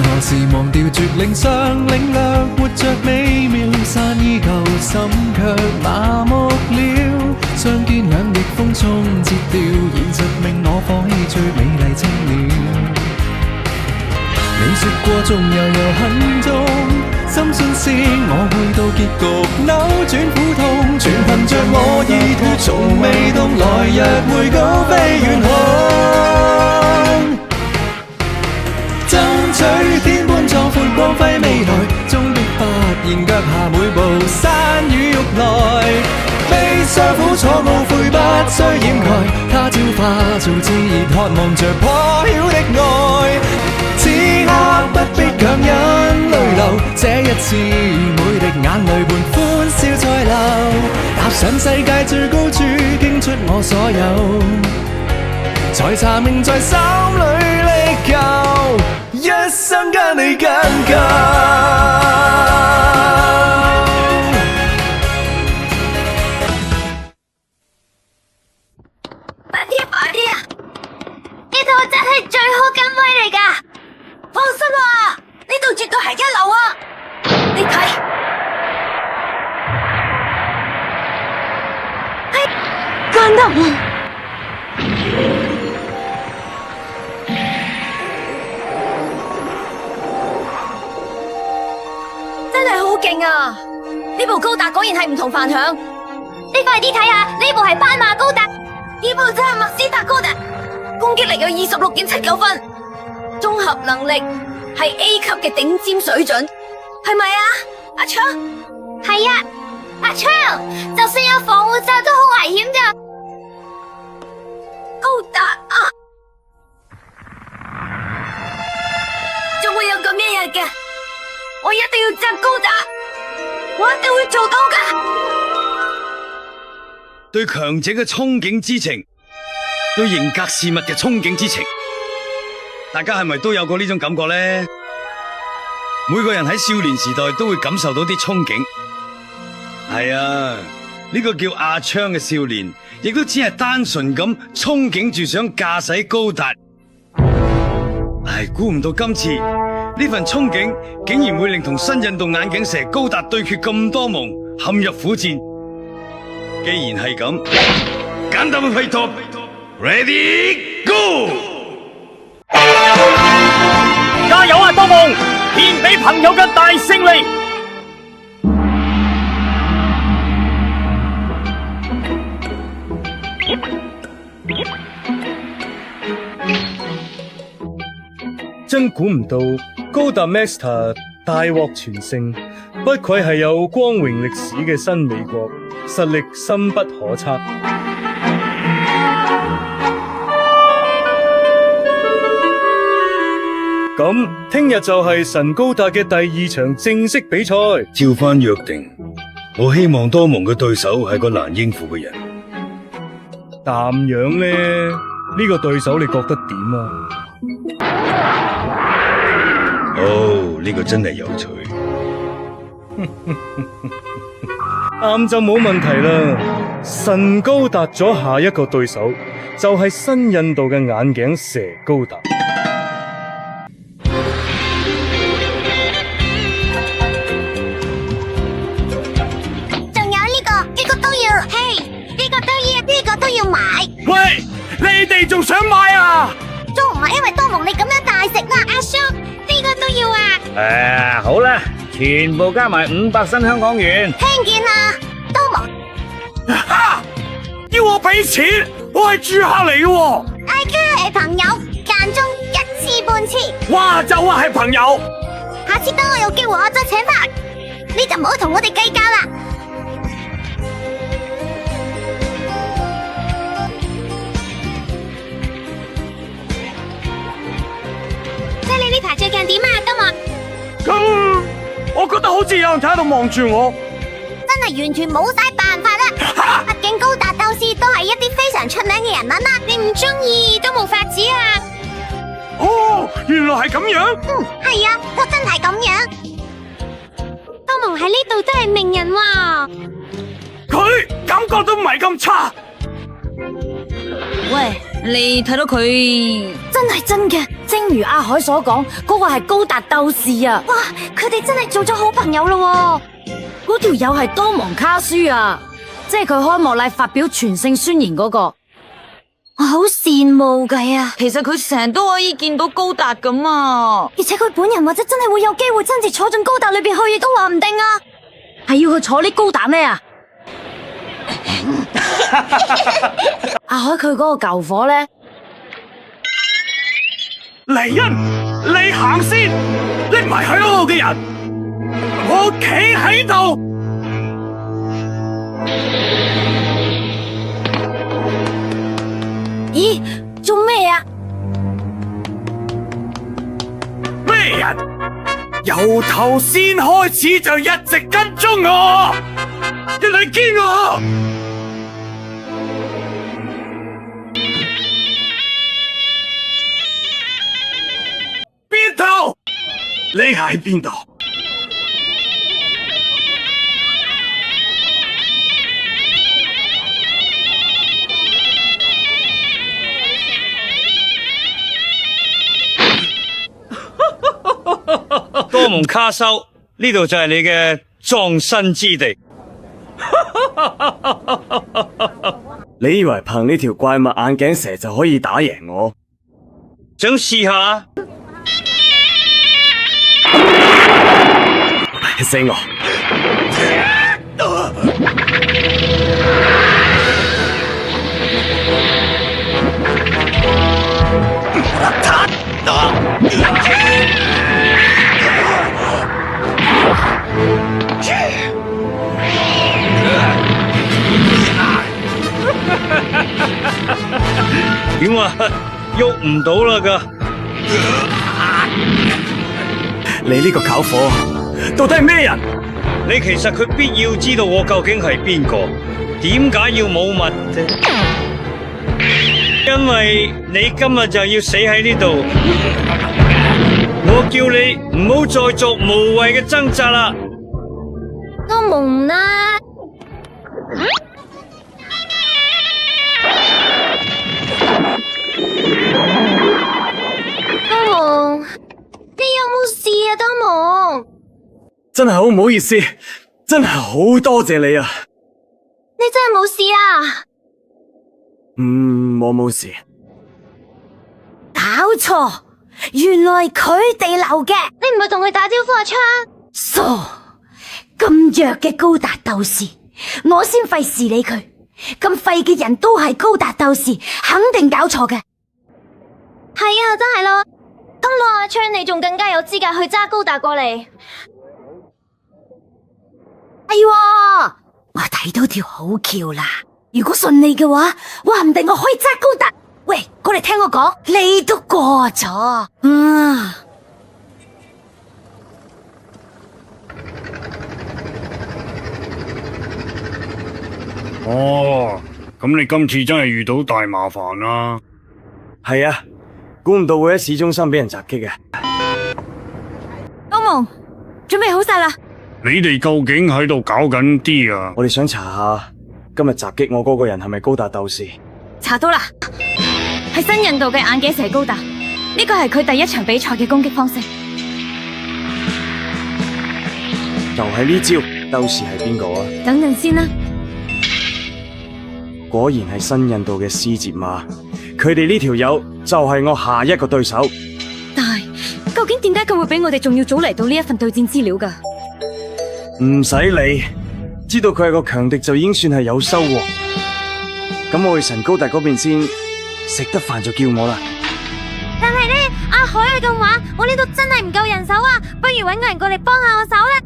何時忘掉絕領上領略活着美妙，山依舊心卻麻木了，相見兩翼風中折掉，現實命我放棄最美麗青鳥。你說過仲悠悠很重，深信是我去到結局扭轉苦痛，全憑着我意圖，從未動來日會高飛遠航，爭取天般壯闊光輝未來，終必發現腳下每步山與欲來，悲傷苦楚懊悔不需掩蓋，它朝化做熾熱，渴望着破曉的愛。此刻不必強忍淚流，這一次每滴眼淚伴歡笑再流，踏上世界最高處，傾出我所有，才查明在心裏力求，一生跟你緊扣。快啲啊！呢度真係最好跟位嚟㗎。放心啦，呢度絕對係一流啊！你睇，幹得唔？真係好勁啊！呢部高達果然係唔同凡響。你快啲睇下，呢部係斑馬高達，呢部就係麥斯達高達，攻擊力有26.79分。綜合能力係 A 級嘅頂尖水準，係咪啊？阿昌，係啊，阿昌，就算有防護罩都好危險咋。高達啊，仲會有咁一日嘅，我一定要摘高達，我一定會做到噶。對強者嘅憧憬之情，對型格事物嘅憧憬之情。大家係咪都有過呢種感覺呢？每個人喺少年時代都會感受到啲憧憬。係啊，呢個叫阿昌嘅少年，亦都只係單純咁憧憬住想駕駛高達。唉，估唔到今次呢份憧憬竟然會令同新印度眼鏡蛇高達對決咁多夢，陷入苦戰。既然係咁，簡單嘅配套 ，Ready Go！加油啊，多夢！獻俾朋友嘅大勝利！真估唔到高達 Master 大獲全勝，不愧係有光榮歷史嘅新美國，實力深不可測。咁聽日就係神高達嘅第2場正式比賽。照翻約定，我希望多蒙嘅對手係個難應付嘅人。淡樣呢？呢個對手你覺得點啊？哦，呢個真係有趣。啱就冇問題啦。神高達咗下一個對手就係新印度嘅眼鏡蛇高達。喂，你哋仲想買啊？仲唔係因為多蒙你咁樣大食啦，阿叔，呢個都要啊！好啦，全部加埋500新香港元。聽見啦，多蒙。要我俾錢？我係住客嚟嘅。大家係朋友，間中一次半次。哇，就話係朋友。下次等我有機會，我再請翻。你就唔好同我哋計較啦。呢排最近點啊，多蒙？咁，我覺得好似有人喺度望住我。真係完全冇晒辦法啦！畢竟高達鬥士都係一啲非常出名嘅人物啦，你唔中意都冇法子啊！哦，原來係咁樣。係啊，都真係咁樣。多蒙喺呢度都係名人喎。佢感覺都唔係咁差。喂，你睇到佢真係真嘅，正如阿海所講，嗰個係高達鬥士啊！哇，佢哋真係做咗好朋友咯喎！嗰條友係多蒙卡舒啊，即係佢開幕禮發表全勝宣言嗰個，我好羨慕佢啊！其實佢成日都可以見到高達咁啊！而且佢本人或者真係會有機會親自坐進高達裏邊去，亦都話唔定啊！係要去坐呢高達咩啊？阿海佢嗰個舊火咧，黎恩，你行先，你唔係喺嗰度嘅人，我企喺度。咦，做咩啊？咩人？由頭先開始就一直跟蹤我，你嚟見我。邊度？你喺邊度？多蒙卡修，呢度就係你嘅葬身之地。你以為憑呢條怪物眼鏡蛇就可以打贏我？想試下？死我！點啊？喐唔到啦噶！你呢個搞火，到底係咩人？你其實佢必要知道我究竟係邊個，點解要冇物啫？因為你今日就要死喺呢度，我叫你唔好再作無謂嘅掙扎啦。多蒙啦，多蒙，你有冇事啊？多蒙，真係好唔好意思，真係好多謝你啊！你真係冇事啊？我冇事。搞錯，原來佢哋留嘅。你唔係同佢打招呼啊？昌傻，咁弱嘅高達鬥士，我先費事理佢。咁廢嘅人都係高達鬥士，肯定搞錯嘅。係啊，真係咯。咁我阿昌，你仲更加有資格去揸高達過嚟。係喎，我睇到條好橋啦。如果順利嘅話，話唔定我可以揸高達。喂，過嚟聽我講，你都過咗。哦，咁你今次真係遇到大麻煩啦。係啊，估唔到會喺市中心俾人襲擊嘅。歐蒙，準備好晒啦。你哋究竟喺度搞緊啲啊？我哋想查下今日襲擊我嗰個人係咪高達鬥士？查到啦，係新印度嘅眼鏡蛇高達，呢個係佢第一場比賽嘅攻擊方式。就係呢招，鬥士係邊個啊？等陣先啦。果然係新印度嘅斯捷馬，佢哋呢條友就係我下一個對手。但係究竟點解佢會比我哋仲要早嚟到呢一份對戰資料㗎？唔使理，知道佢係個強敵就已經算係有收穫。咁我去神高達嗰邊先，食得飯就叫我啦。但係呢，阿海嘅話，我呢度真係唔夠人手啊，不如搵個人過嚟幫下我手啦。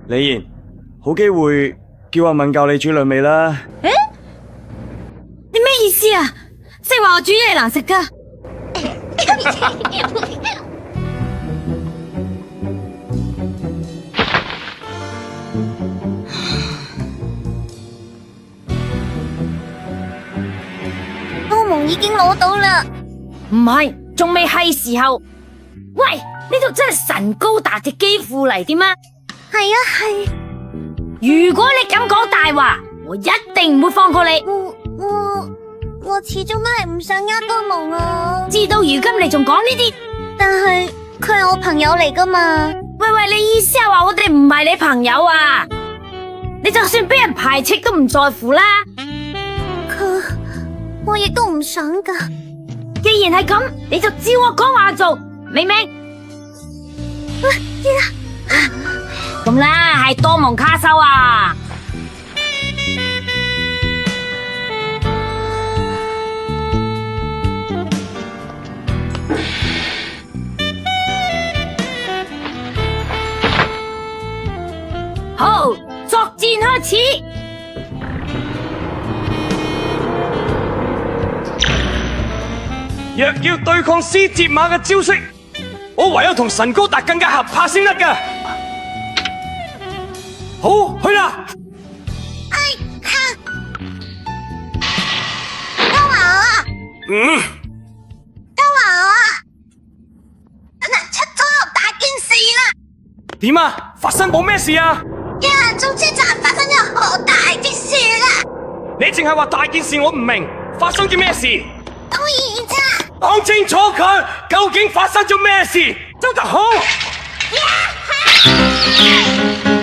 李賢，好機會叫阿敏教你煮兩味啦。你咩意思啊？即係話我煮嘢難食㗎？歐蒙已經攞到啦，唔係，仲未係時候。喂，呢度真係神高達嘅機庫嚟點啊？係啊係。如果你敢講大話，我一定唔會放過你。我始終都係唔想呃多夢啊。至到如今你仲講呢啲，但係佢係我朋友嚟噶嘛。喂，你意思係話我哋唔係你朋友啊？你就算俾人排斥都唔在乎啦。我亦都唔想噶。既然係咁，你就照我講話做，明唔明？咁啦，係多蒙卡修啊！好，作戰開始。若要對抗獅子馬嘅招式，我唯有同神高達更加合拍先得噶。好，去啦！高華啊！高華啊！出咗大件事啦！點啊？發生冇咩事啊？有人中車站發生咗好大件事啦！你淨係話大件事，我唔明發生咗咩事。當然啫。講清楚佢究竟發生咗咩事，周就好。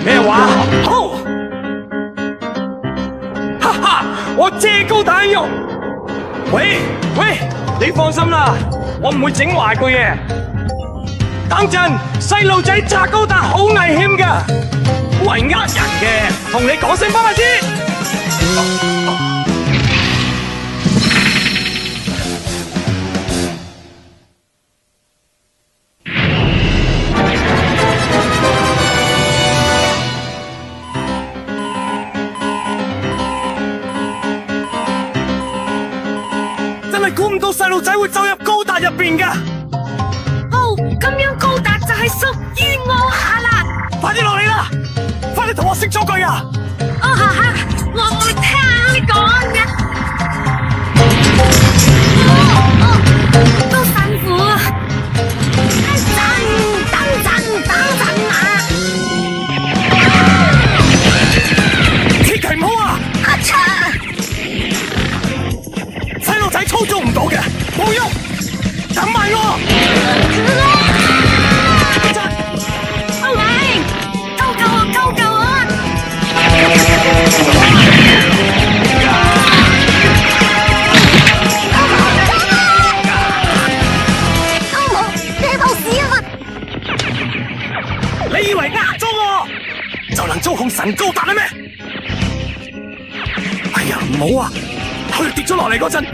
咩話？好，哈哈，我借高彈用。喂，你放心啦，我唔會整壞佢嘅。等陣細路仔揸高彈好危險噶，為呃人嘅，同你講聲返嚟先。估唔到細路仔會走入高達入邊噶。哦，咁樣高達就係屬於我下啦！快啲落嚟啦！快啲同我識咗佢啊！我會聽你講嘅。都辛苦。等陣啊！千祈唔好啊！阿茶。細路仔操縱唔到嘅，冇喐，等埋我。歐明，救我！歐蒙，你喺度屎啊！你以為呃咗我就能操控神高達啦咩？哎呀，唔好啊！佢跌咗落嚟嗰陣，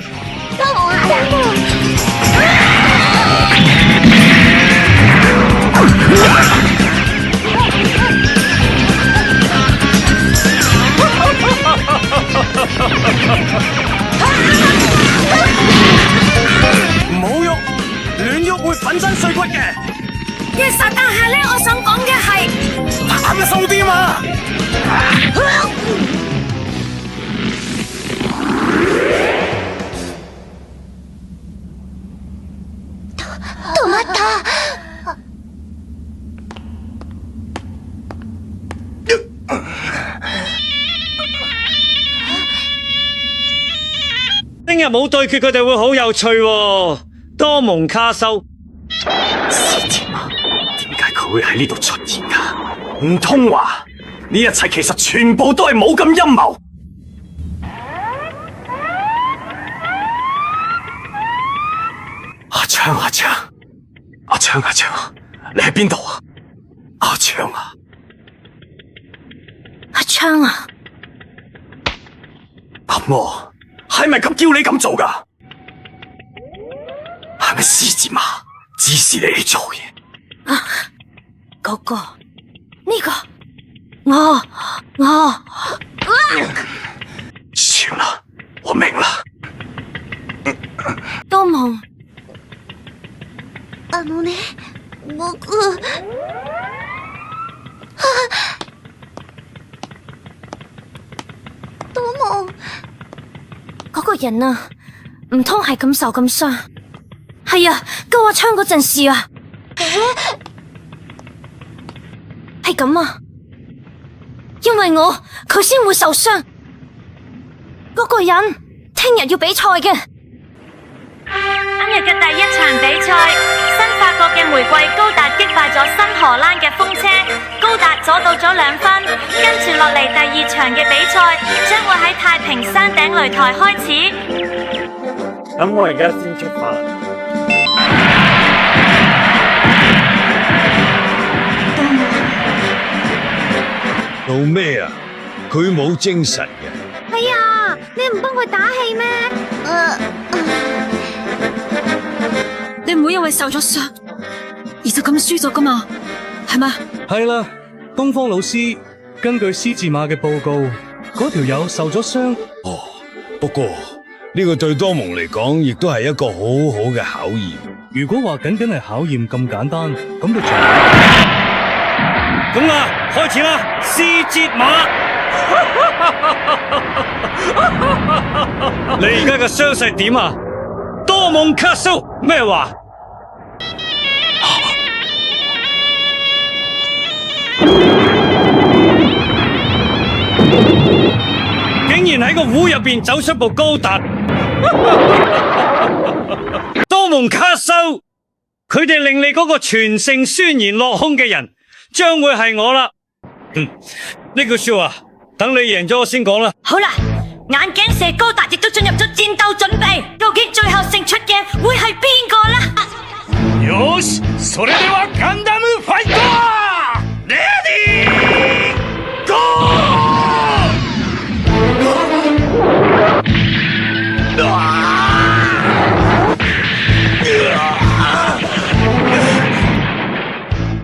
唔好喐，亂喐會粉身碎骨嘅。但係咧，我想講嘅係，啱嘅收啲嘛。止まった。聽日冇對決，佢哋會好有趣喎。多蒙卡修，獅子馬，點解佢會喺呢度出現㗎？唔通話呢一切其實全部都係冇咁陰謀？阿昌，你喺邊度啊？阿昌啊！阿昌啊！咁我係咪咁叫你咁做噶？係咪獅子馬指示你做嘢？嗰個呢個我算啦，我明啦。多蒙。ね、僕多蒙嗰個人啊，唔通係咁受咁傷？係啊，救阿昌嗰陣時啊，係咁啊，因為佢先會受傷。嗰個人聽日要比賽嘅。今日嘅第一場比賽，新法國嘅玫瑰高達擊敗咗新荷蘭嘅風車，高達攞到咗2分。跟住落嚟第二場嘅比賽，將會喺太平山頂擂台開始。咁我而家先出發。做咩啊？佢冇精神嘅。係啊，你唔幫佢打氣咩？你唔會因為受咗傷而就咁輸咗噶嘛？係嘛？係啦，東方老師根據施治馬嘅報告，嗰條友受咗傷。哦，不過呢個對多蒙嚟講，亦都係一個好好嘅考驗。如果話僅僅係考驗咁簡單，咁就咁啊，開始啦，施治馬。你而家嘅傷勢點啊？多蒙卡蘇咩話？竟然喺個湖入邊走出部高達，多蒙卡蘇，佢哋令你嗰個全勝宣言落空嘅人，將會係我啦。呢句說話等你贏咗我先講啦。好啦，眼鏡蛇高達亦都進入咗戰鬥準備，究竟最後勝出嘅會係邊個呢？よし、それではガンダムファイト！レディーゴー！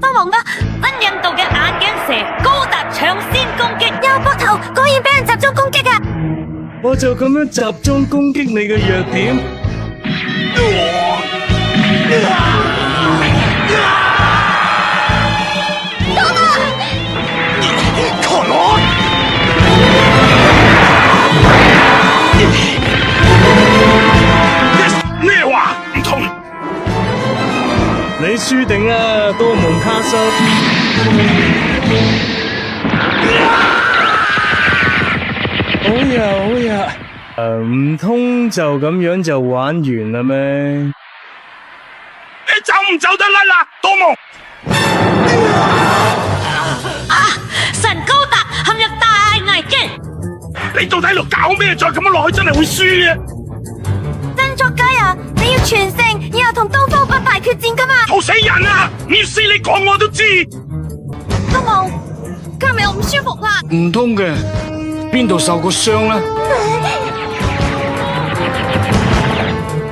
多蒙啊，新印度嘅眼鏡蛇高達搶先攻擊，右膊頭果然俾人集中攻擊啊！我就咁樣集中攻擊你嘅弱點。咩話唔通？你輸定啦，多蒙卡蘇。好呀，唔通就咁樣就玩完啦咩？你走唔走得甩啦，多蒙？神高達陷入大危機。你到底喺度搞咩？再咁樣落去真係會輸嘅。真作雞啊！你要全勝，以後同東方不敗決戰噶嘛？好死人啊！唔知你講我都知。都冇，佢係咪有唔舒服啊？唔通嘅，邊度受過傷呢？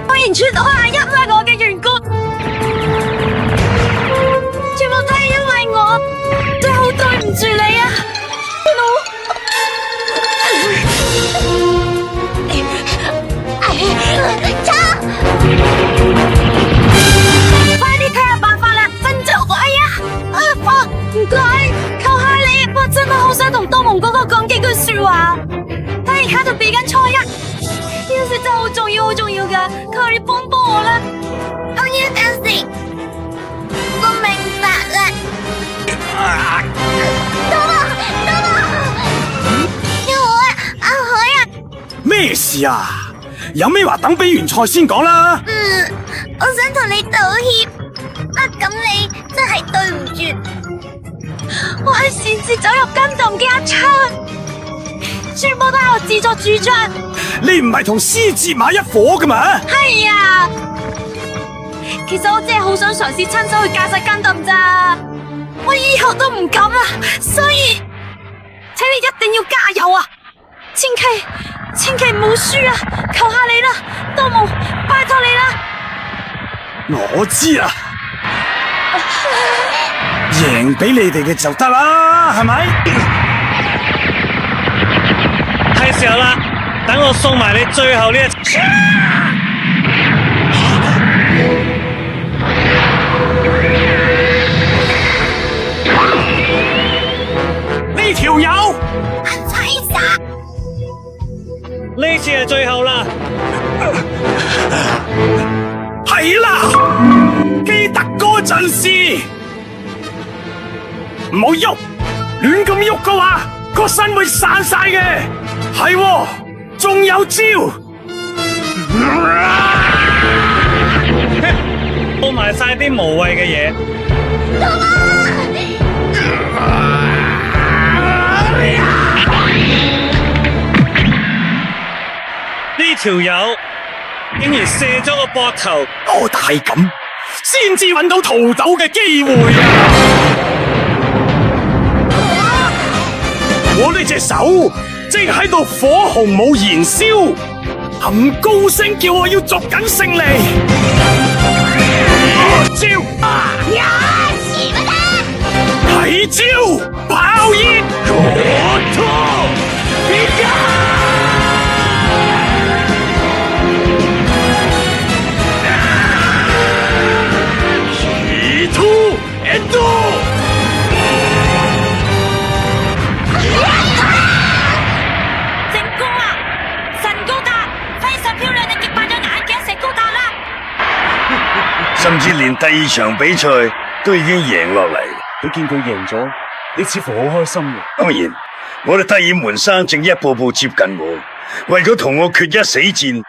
果然全都係因為我嘅緣故，全部都係因為我，真係好對唔住你啊！快啲睇下辦法啦，瞓着位啊！唔該，求下你，我真係好想同多蒙哥哥講幾句說話。佢而家就比緊初一，呢件事真係好重要，好重要噶，求你幫幫我啦！我要等時，我明白啦。要我啊，阿海啊！咩事啊？有咩話等比完賽先講啦。我想同你道歉，咁你真係對唔住。我係擅自走入根洞嘅一槍，全部都係我自作主張。你唔係同施治馬一伙噶嘛？係啊，其實我只係好想嘗試親手去駕駛根洞咋，我以後都唔敢啦，所以請你一定要加油啊！千祈唔好輸啊！求下你啦，多蒙，拜託你啦！我知啦，贏俾你哋嘅就得啦，係咪？係時候啦，等我送埋你最後呢一次。呢條友呢次係最後啦。係啦，基特嗰陣時唔好喐，亂咁喐嘅話，個身會散晒嘅。係喎，仲有招，做埋晒啲無謂嘅嘢。呢條友竟然射咗個膊頭，高大咁，先至揾到逃走嘅機會啊！我呢隻手正喺度火紅冇燃燒，咁高聲叫我要捉緊勝利。招睇招，爆煙，成功啦！神高達，非常漂亮地擊敗咗眼鏡石高達啦！甚至連第二場比賽都已經贏落嚟。你見佢贏咗，你似乎好開心嘅。當然，我哋低爾門生正一步步接近我，為咗同我決一死戰。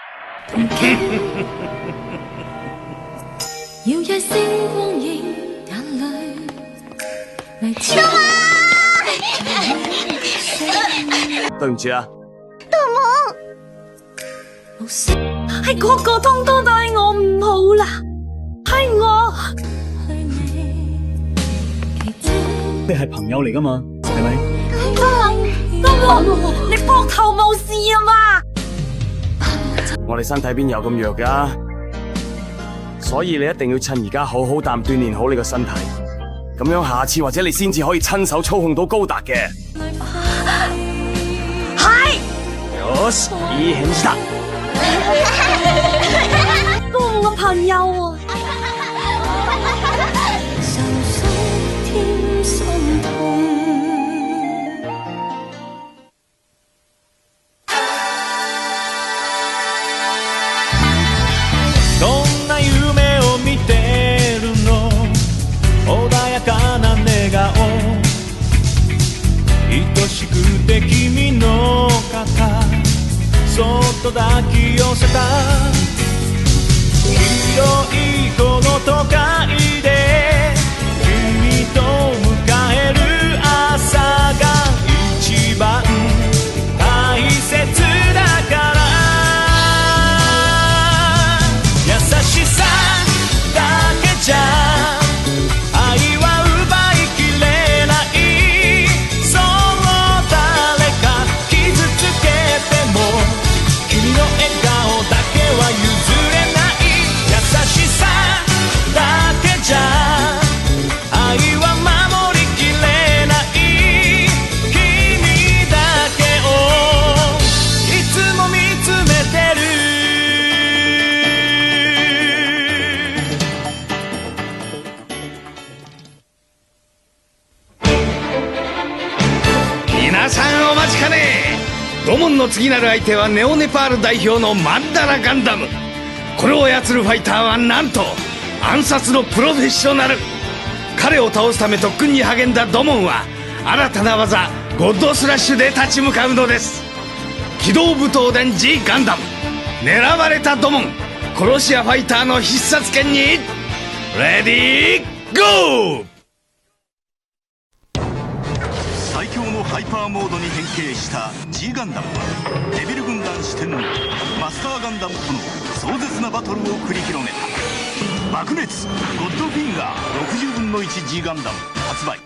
搖曳星光映眼淚，嚟跳對唔住啊，係嗰個通通都係我唔好啦，係我。你係朋友嚟噶嘛？係咪？你膊頭冇事啊嘛？我哋身體邊有咁弱噶？所以你一定要趁而家好好鍛煉好你個身體，咁樣下次或者你先至可以親手操控到高達嘅。係。よし、いい返事だ。都我朋友啊。受傷添心痛。どんな夢を見てるの穏やかな寝顔愛しくて君の肩そっと抱き寄せた広いこの都会で君と迎える朝が一番大切だから優しさだけじゃ愛は奪いきれないそう誰か傷つけても君の笑顔だけは譲れない優しさだけじゃ愛は守りきれない君だけをいつも見つめてる皆さんお待ちかね。ドモンの次なる相手はネオネパール代表のマンダラガンダム。これを操るファイターはなんと暗殺のプロフェッショナル。彼を倒すため特訓に励んだドモンは新たな技ゴッドスラッシュで立ち向かうのです。機動武闘伝 G ガンダム、狙われたドモン、殺し屋ファイターの必殺剣にレディーゴー。最強のハイパーモードに変形した G ガンダムはデビル軍団四天王マスターガンダムとの壮絶なバトルを繰り広げた。爆熱ゴッドフィンガー60分の 1G ガンダム発売。